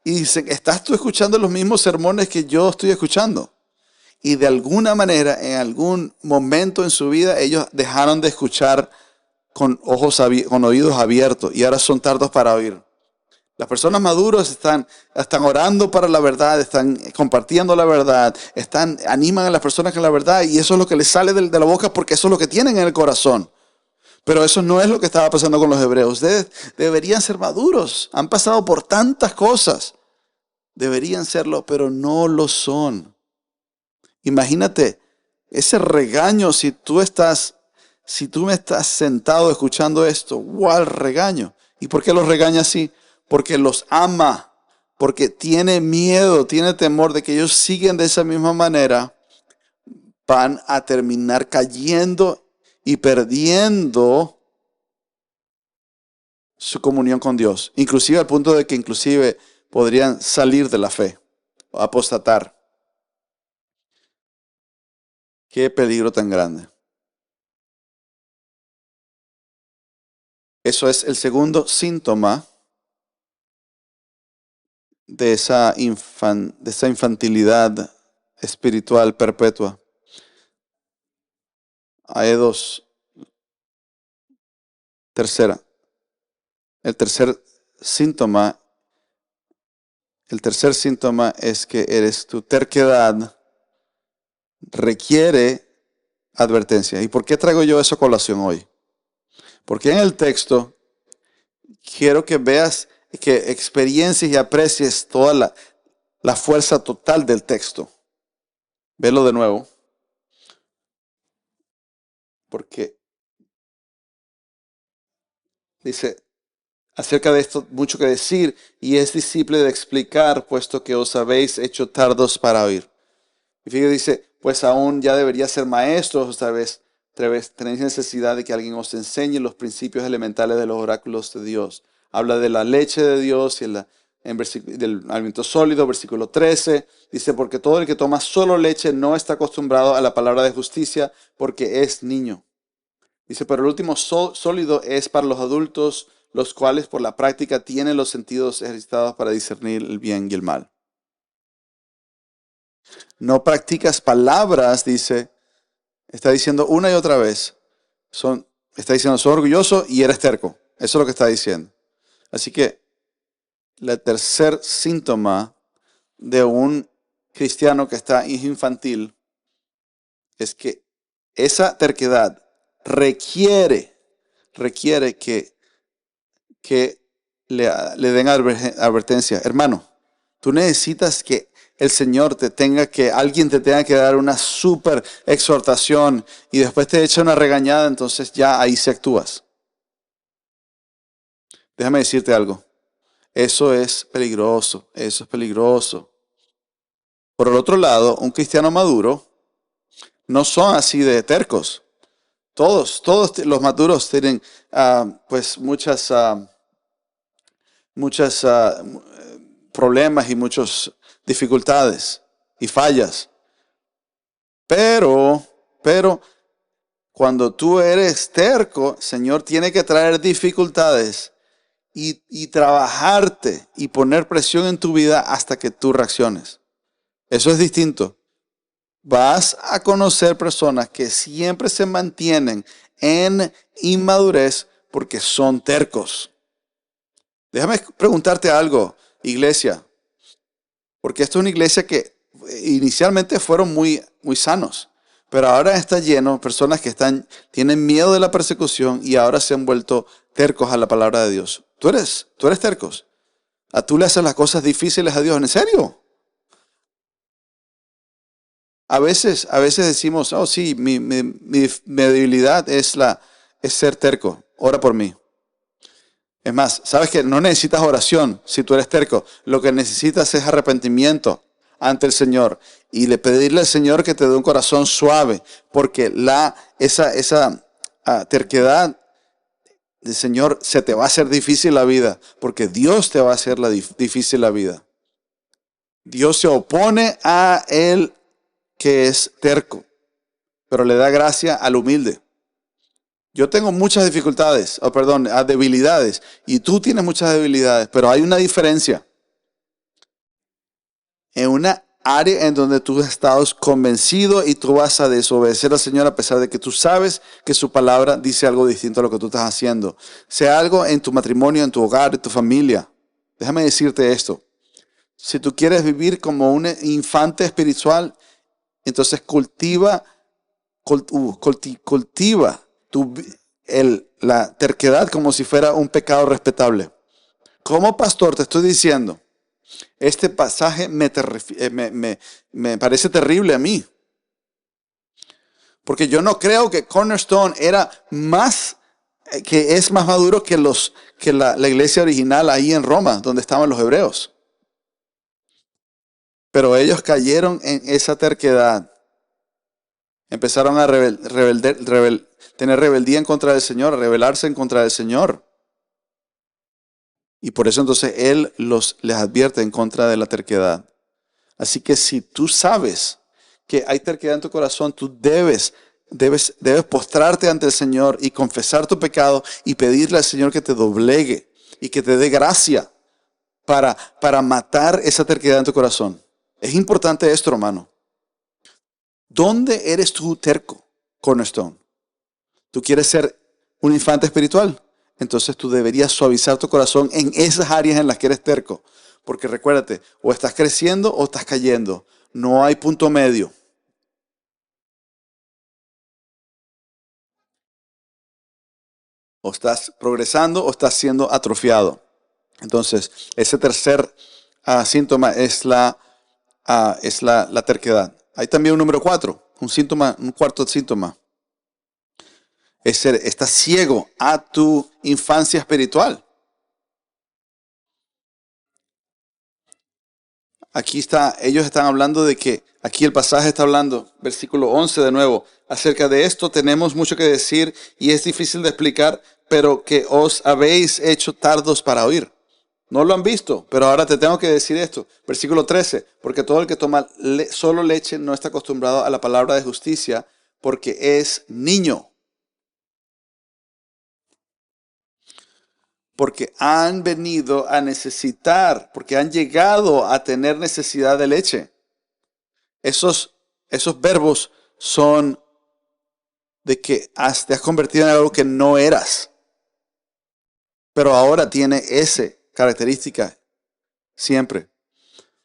Y dicen, ¿estás tú escuchando los mismos sermones que yo estoy escuchando? Y de alguna manera, en algún momento en su vida, ellos dejaron de escuchar con oídos abiertos y ahora son tardos para oír. Las personas maduras están orando para la verdad, están compartiendo la verdad, animan a las personas con la verdad y eso es lo que les sale de la boca porque eso es lo que tienen en el corazón. Pero eso no es lo que estaba pasando con los hebreos. Ustedes deberían ser maduros. Han pasado por tantas cosas. Deberían serlo, pero no lo son. Imagínate ese regaño si tú me estás sentado escuchando esto. ¡Wow! Regaño. ¿Y por qué los regaña así? Porque los ama. porque tiene miedo, tiene temor de que ellos siguen de esa misma manera, van a terminar cayendo y perdiendo su comunión con Dios. Inclusive al punto de que inclusive podrían salir de la fe, apostatar. Qué peligro tan grande. Eso es el segundo síntoma de esa infantilidad espiritual perpetua. Hay dos. Tercera. El tercer síntoma es que tu terquedad requiere advertencia. ¿Y por qué traigo yo eso a colación hoy? Porque en el texto quiero que veas, que experiencies y aprecies toda la fuerza total del texto. Velo de nuevo. Porque dice, acerca de esto mucho que decir, y es difícil de explicar, puesto que os habéis hecho tardos para oír. Y fíjate, dice, pues aún ya debería ser maestros, tenéis necesidad de que alguien os enseñe los principios elementales de los oráculos de Dios. Habla de la leche de Dios y del alimento sólido, versículo 13. Dice, porque todo el que toma solo leche no está acostumbrado a la palabra de justicia porque es niño. Dice, pero el último sólido es para los adultos, los cuales por la práctica tienen los sentidos ejercitados para discernir el bien y el mal. No practicas palabras, dice, está diciendo una y otra vez. Está diciendo, soy orgulloso y eres terco. Eso es lo que está diciendo. Así que el tercer síntoma de un cristiano que está infantil es que esa terquedad requiere que le den advertencia. Hermano, tú necesitas que alguien te tenga que dar una súper exhortación y después te echa una regañada, entonces ya ahí se actúas. Déjame decirte algo. Eso es peligroso, Por el otro lado, un cristiano maduro no son así de tercos. Todos los maduros tienen pues muchas problemas y muchas dificultades y fallas. Pero cuando tú eres terco, Señor tiene que traer dificultades y trabajarte y poner presión en tu vida hasta que tú reacciones. Eso es distinto. Vas a conocer personas que siempre se mantienen en inmadurez porque son tercos. Déjame preguntarte algo, iglesia. Porque esto es una iglesia que inicialmente fueron muy, muy sanos. Pero ahora está lleno de personas que tienen miedo de la persecución y ahora se han vuelto tercos a la palabra de Dios. Tú eres tercos. Tú le haces las cosas difíciles a Dios. ¿En serio? A veces decimos, oh sí, mi debilidad es ser terco. Ora por mí. Es más, sabes que no necesitas oración si tú eres terco. Lo que necesitas es arrepentimiento ante el Señor y pedirle al Señor que te dé un corazón suave, porque esa terquedad del Señor se te va a hacer difícil la vida, porque Dios te va a hacer difícil la vida. Dios se opone a él que es terco, pero le da gracia al humilde. Yo tengo muchas debilidades, y tú tienes muchas debilidades, pero hay una diferencia. En una área en donde tú has estado convencido y tú vas a desobedecer al Señor a pesar de que tú sabes que su palabra dice algo distinto a lo que tú estás haciendo. Sea algo en tu matrimonio, en tu hogar, en tu familia. Déjame decirte esto. Si tú quieres vivir como un infante espiritual, entonces cultiva la terquedad como si fuera un pecado respetable. Como pastor te estoy diciendo, este pasaje me parece terrible a mí. Porque yo no creo que Cornerstone es más maduro que la iglesia original ahí en Roma, donde estaban los hebreos. Pero ellos cayeron en esa terquedad. Empezaron a tener rebeldía en contra del Señor, a rebelarse en contra del Señor. Y por eso entonces Él les advierte en contra de la terquedad. Así que si tú sabes que hay terquedad en tu corazón, tú debes postrarte ante el Señor y confesar tu pecado y pedirle al Señor que te doblegue y que te dé gracia para matar esa terquedad en tu corazón. Es importante esto, hermano. ¿Dónde eres tú terco, Cornerstone? ¿Tú quieres ser un infante espiritual? Entonces tú deberías suavizar tu corazón en esas áreas en las que eres terco. Porque recuérdate, o estás creciendo o estás cayendo. No hay punto medio. O estás progresando o estás siendo atrofiado. Entonces, ese tercer síntoma es la terquedad. Hay también un número 4, un cuarto síntoma. Estás ciego a tu infancia espiritual. Ellos están hablando de que, aquí el pasaje está hablando, versículo 11 de nuevo, acerca de esto tenemos mucho que decir y es difícil de explicar, pero que os habéis hecho tardos para oír. No lo han visto, pero ahora te tengo que decir esto. Versículo 13, porque todo el que toma solo leche no está acostumbrado a la palabra de justicia porque es niño. Porque han venido a necesitar, porque han llegado a tener necesidad de leche. Esos verbos son de que te has convertido en algo que no eras. Pero ahora tiene esa característica siempre.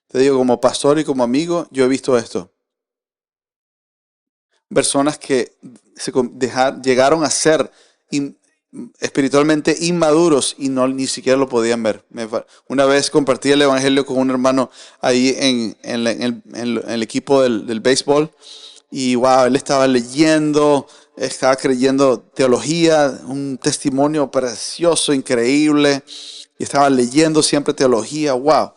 Te digo, como pastor y como amigo, yo he visto esto. Personas que llegaron a ser espiritualmente inmaduros y ni siquiera lo podían ver. Una vez compartí el evangelio con un hermano ahí en el equipo del béisbol y wow, él estaba leyendo, estaba creyendo teología, un testimonio precioso, increíble, y estaba leyendo siempre teología, wow.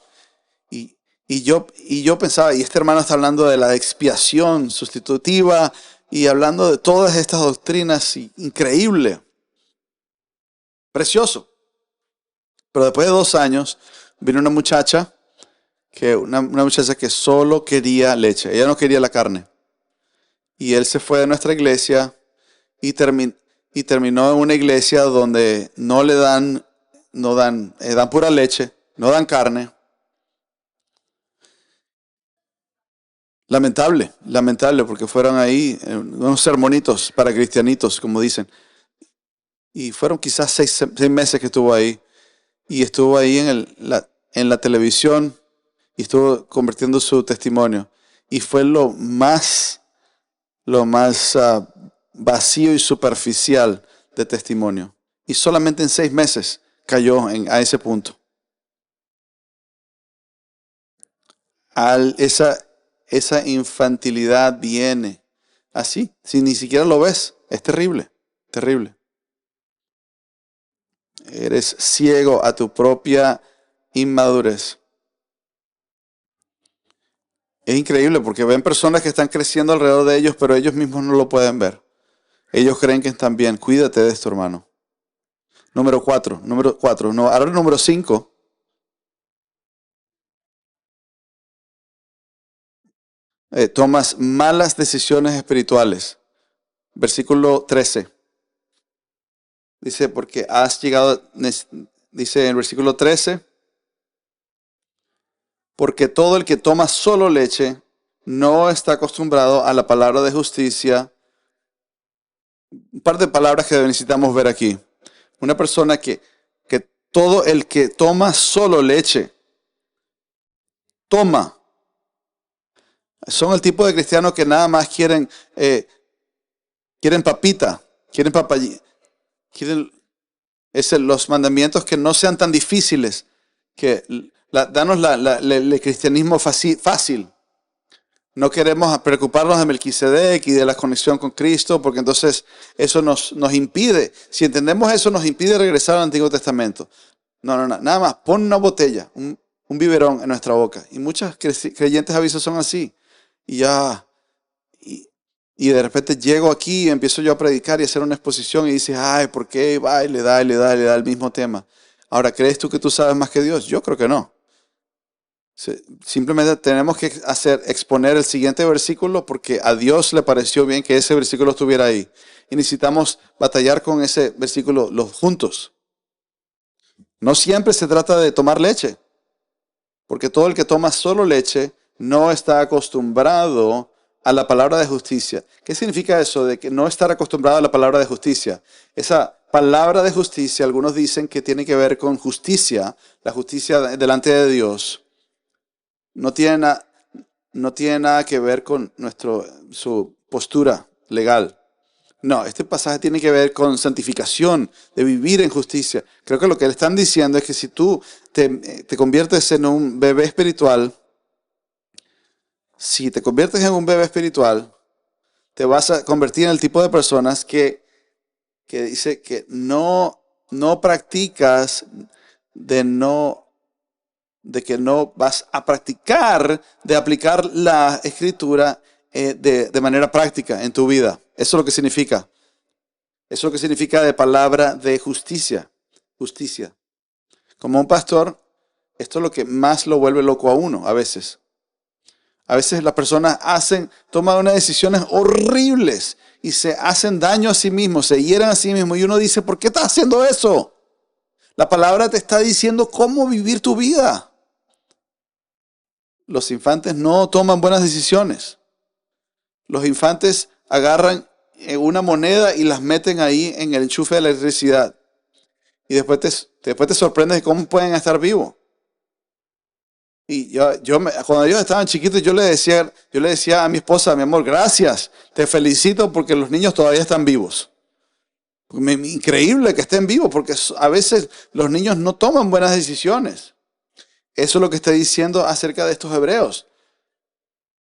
Y yo pensaba, y este hermano está hablando de la expiación sustitutiva y hablando de todas estas doctrinas increíble. Precioso. Pero después de 2 años, vino una muchacha que solo quería leche. Ella no quería la carne. Y él se fue de nuestra iglesia y terminó en una iglesia donde dan pura leche, no dan carne. Lamentable, porque fueron ahí unos sermonitos para cristianitos, como dicen. Y fueron quizás 6 meses que estuvo ahí. Y estuvo ahí en la televisión y estuvo convirtiendo su testimonio. Y fue lo más vacío y superficial de testimonio. Y solamente en 6 meses cayó a ese punto. Esa infantilidad viene así, si ni siquiera lo ves. Es terrible, terrible. Eres ciego a tu propia inmadurez. Es increíble porque ven personas que están creciendo alrededor de ellos, pero ellos mismos no lo pueden ver. Ellos creen que están bien. Cuídate de esto, hermano. Número 4. No, ahora el número 5. Tomas malas decisiones espirituales. Versículo 13. Dice, porque has llegado, dice en el versículo 13, porque todo el que toma solo leche no está acostumbrado a la palabra de justicia. Un par de palabras que necesitamos ver aquí. Una persona que todo el que toma solo leche, son el tipo de cristianos que nada más quieren papita, quieren papayita. Quieren los mandamientos que no sean tan difíciles, que danos el cristianismo fácil. No queremos preocuparnos de Melquisedec y de la conexión con Cristo, porque entonces eso nos impide, si entendemos eso, nos impide regresar al Antiguo Testamento. No, nada más, pon una botella, un biberón en nuestra boca. Y muchas creyentes a veces son así. Y ya, y de repente llego aquí y empiezo yo a predicar y a hacer una exposición y dices, ay, ¿por qué va y le da el mismo tema? Ahora, ¿crees tú que tú sabes más que Dios? Yo creo que no. Simplemente tenemos que exponer el siguiente versículo porque a Dios le pareció bien que ese versículo estuviera ahí. Y necesitamos batallar con ese versículo los juntos. No siempre se trata de tomar leche, porque todo el que toma solo leche no está acostumbrado a la palabra de justicia. ¿Qué significa eso de que no estar acostumbrado a la palabra de justicia? Esa palabra de justicia, algunos dicen que tiene que ver con justicia, la justicia delante de Dios. No tiene nada que ver con su postura legal. No, este pasaje tiene que ver con santificación, de vivir en justicia. Creo que lo que le están diciendo es que si tú te conviertes en un bebé espiritual, te vas a convertir en el tipo de personas que dice que no practicas de que no vas a practicar de aplicar la escritura de manera práctica en tu vida. Eso es lo que significa. Eso es lo que significa de palabra de justicia. Justicia. Como un pastor, esto es lo que más lo vuelve loco a uno a veces. A veces las personas toman unas decisiones horribles y se hacen daño a sí mismos, se hieren a sí mismos y uno dice, ¿por qué estás haciendo eso? La palabra te está diciendo cómo vivir tu vida. Los infantes no toman buenas decisiones. Los infantes agarran una moneda y las meten ahí en el enchufe de la electricidad. Y después te sorprendes de cómo pueden estar vivos. Y cuando ellos estaban chiquitos, yo le decía a mi esposa, mi amor, gracias, te felicito porque los niños todavía están vivos. Increíble que estén vivos porque a veces los niños no toman buenas decisiones. Eso es lo que está diciendo acerca de estos hebreos.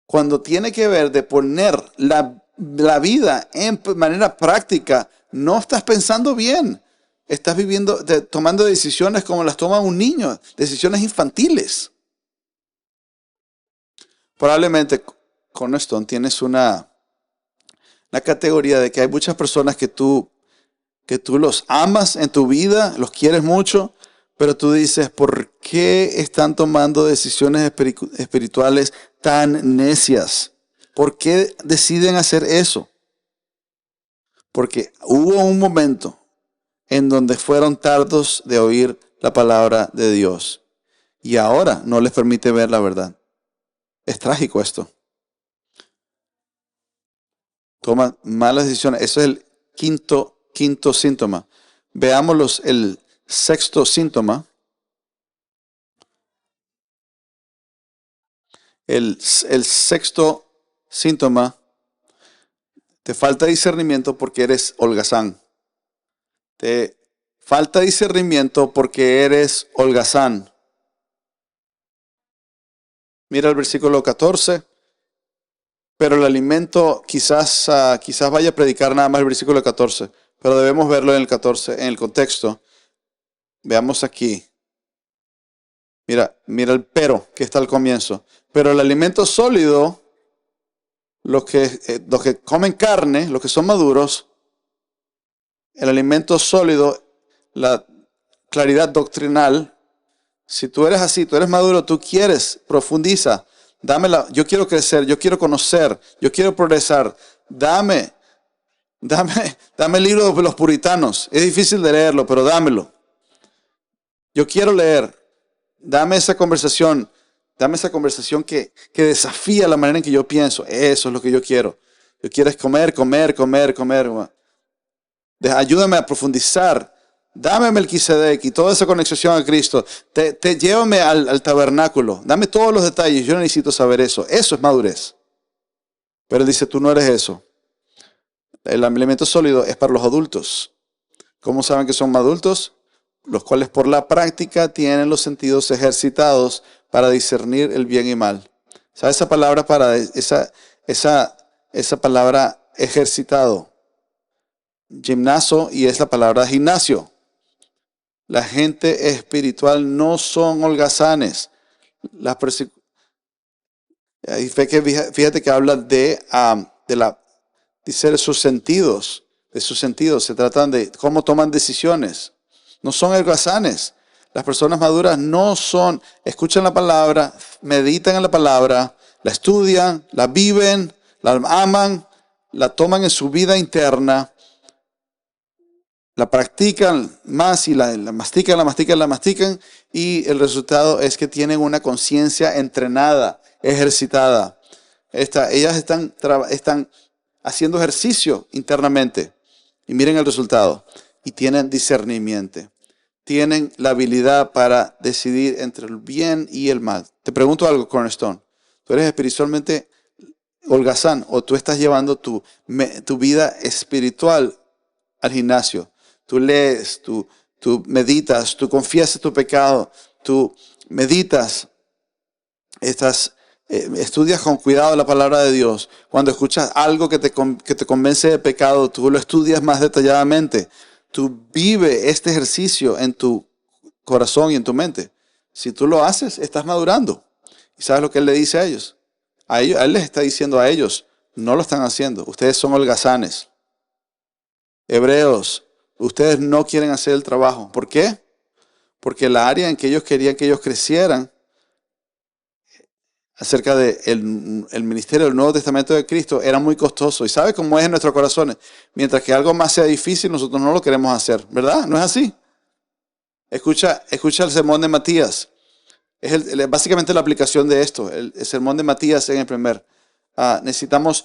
Cuando tiene que ver de poner la vida en manera práctica, no estás pensando bien. Estás tomando decisiones como las toma un niño, decisiones infantiles. Probablemente con esto tienes una categoría de que hay muchas personas que tú los amas en tu vida, los quieres mucho, pero tú dices, ¿por qué están tomando decisiones espirituales tan necias? ¿Por qué deciden hacer eso? Porque hubo un momento en donde fueron tardos de oír la palabra de Dios y ahora no les permite ver la verdad. Es trágico esto. Toman malas decisiones. Eso es el quinto síntoma. Veamos el sexto síntoma. El sexto síntoma, te falta discernimiento porque eres holgazán. Te falta discernimiento porque eres holgazán. Mira el versículo 14. Pero el alimento, quizás vaya a predicar nada más el versículo 14, pero debemos verlo en el 14, en el contexto. Veamos aquí. Mira el pero que está al comienzo. Pero el alimento sólido, los que comen carne, los que son maduros, el alimento sólido, la claridad doctrinal, si tú eres así, tú eres maduro, tú quieres, profundiza. Yo quiero crecer, yo quiero conocer, yo quiero progresar. Dame el libro de los puritanos. Es difícil de leerlo, pero dámelo. Yo quiero leer. Dame esa conversación que desafía la manera en que yo pienso. Eso es lo que yo quiero. Yo quiero comer. Ayúdame a profundizar. Dame Melquisedec y toda esa conexión a Cristo. Llévame al tabernáculo. Dame todos los detalles. Yo necesito saber eso. Eso es madurez. Pero él dice, tú no eres eso. El alimento sólido es para los adultos. ¿Cómo saben que son adultos? Los cuales por la práctica tienen los sentidos ejercitados para discernir el bien y mal. ¿Sabes esa palabra esa palabra ejercitado? Gimnaso, y es la palabra gimnasio. La gente espiritual no son holgazanes. las persecuciones. Fíjate que habla dice de sus sentidos. Se tratan de cómo toman decisiones. No son holgazanes. Las personas maduras escuchan la palabra, meditan en la palabra, la estudian, la viven, la aman, la toman en su vida interna, la practican más y la mastican, y el resultado es que tienen una conciencia entrenada, ejercitada. Ellas están haciendo ejercicio internamente y miren el resultado. Y tienen discernimiento. Tienen la habilidad para decidir entre el bien y el mal. Te pregunto algo, Cornerstone. ¿Tú eres espiritualmente holgazán o tú estás llevando tu vida espiritual al gimnasio? Tú lees, tú meditas, tú confiesas tu pecado, tú meditas, estudias con cuidado la palabra de Dios. Cuando escuchas algo que te convence de pecado, tú lo estudias más detalladamente. Tú vives este ejercicio en tu corazón y en tu mente. Si tú lo haces, estás madurando. ¿Y sabes lo que Él le dice a ellos? Él les está diciendo a ellos, no lo están haciendo. Ustedes son holgazanes. Hebreos, ustedes no quieren hacer el trabajo. ¿Por qué? Porque la área en que ellos querían que ellos crecieran acerca del ministerio del Nuevo Testamento de Cristo era muy costoso. ¿Y sabe cómo es en nuestros corazones? Mientras que algo más sea difícil, nosotros no lo queremos hacer. ¿Verdad? ¿No es así? Escucha el sermón de Matías. Es básicamente la aplicación de esto. El sermón de Matías en el primer. Necesitamos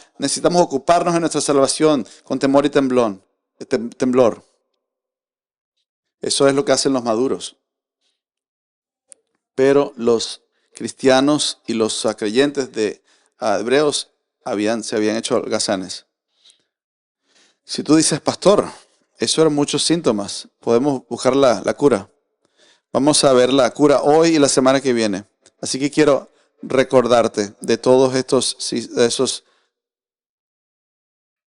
ocuparnos de nuestra salvación con temor y temblor. Eso es lo que hacen los maduros. Pero los cristianos y los creyentes de Hebreos se habían hecho holgazanes. Si tú dices, pastor, eso eran muchos síntomas, podemos buscar la cura. Vamos a ver la cura hoy y la semana que viene. Así que quiero recordarte de todos esos.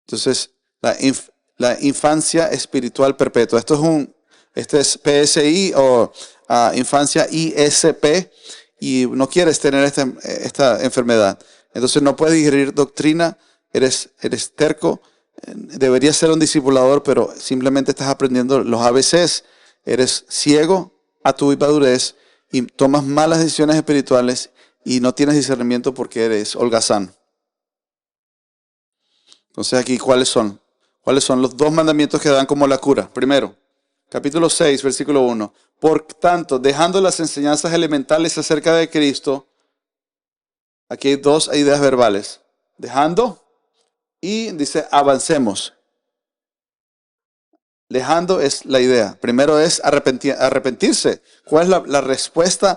Entonces, la infancia espiritual perpetua. Este es PSI o infancia ISP. Y no quieres tener esta enfermedad. Entonces no puedes digerir doctrina, eres terco, deberías ser un discipulador, pero simplemente estás aprendiendo los ABCs, eres ciego a tu madurez y tomas malas decisiones espirituales y no tienes discernimiento porque eres holgazán. Entonces aquí, ¿cuáles son? ¿Cuáles son los dos mandamientos que dan como la cura? Primero, capítulo 6, versículo 1. Por tanto, dejando las enseñanzas elementales acerca de Cristo, aquí hay dos ideas verbales. Dejando y dice avancemos. Dejando es la idea. Primero es arrepentirse. ¿Cuál es la respuesta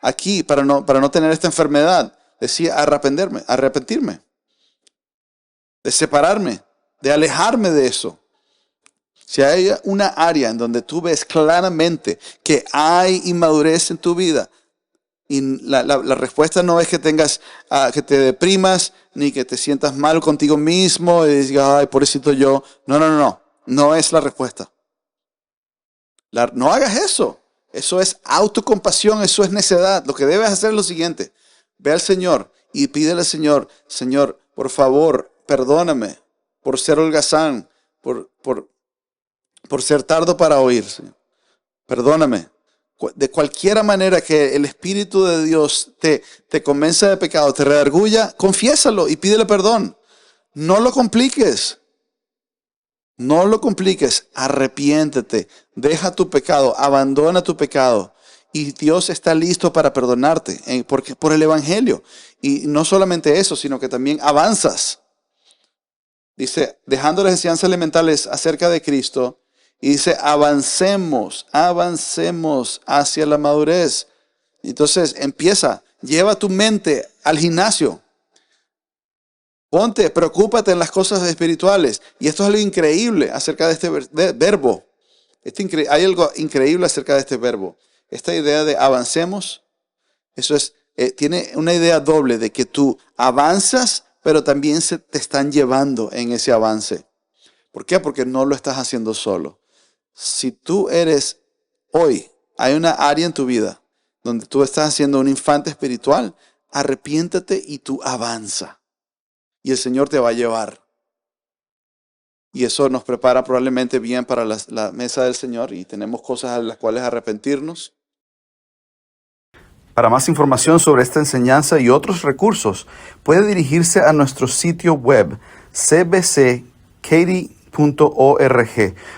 aquí para no tener esta enfermedad? Decía arrepentirme. De separarme, de alejarme de eso. Si hay una área en donde tú ves claramente que hay inmadurez en tu vida, y la respuesta no es que que te deprimas, ni que te sientas mal contigo mismo y digas, ay, pobrecito yo. No. No es la respuesta. No hagas eso. Eso es autocompasión, eso es necedad. Lo que debes hacer es lo siguiente. Ve al Señor y pídele al Señor, Señor, por favor, perdóname por ser holgazán, por ser tardo para oír, Señor. Perdóname. De cualquier manera que el Espíritu de Dios te convenza de pecado, te redarguya, confiésalo y pídele perdón. No lo compliques. No lo compliques. Arrepiéntete. Deja tu pecado. Abandona tu pecado. Y Dios está listo para perdonarte por el Evangelio. Y no solamente eso, sino que también avanzas. Dice, dejando las enseñanzas elementales acerca de Cristo, y dice, avancemos hacia la madurez. Entonces lleva tu mente al gimnasio. Preocúpate en las cosas espirituales. Y esto es algo increíble acerca de este verbo. Hay algo increíble acerca de este verbo. Esta idea de avancemos, tiene una idea doble de que tú avanzas, pero también te están llevando en ese avance. ¿Por qué? Porque no lo estás haciendo solo. Si tú hay una área en tu vida donde tú estás siendo un infante espiritual, arrepiéntate y tú avanza. Y el Señor te va a llevar. Y eso nos prepara probablemente bien para la mesa del Señor y tenemos cosas a las cuales arrepentirnos. Para más información sobre esta enseñanza y otros recursos, puede dirigirse a nuestro sitio web cbckaty.org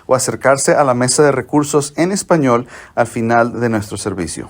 o acercarse a la mesa de recursos en español al final de nuestro servicio.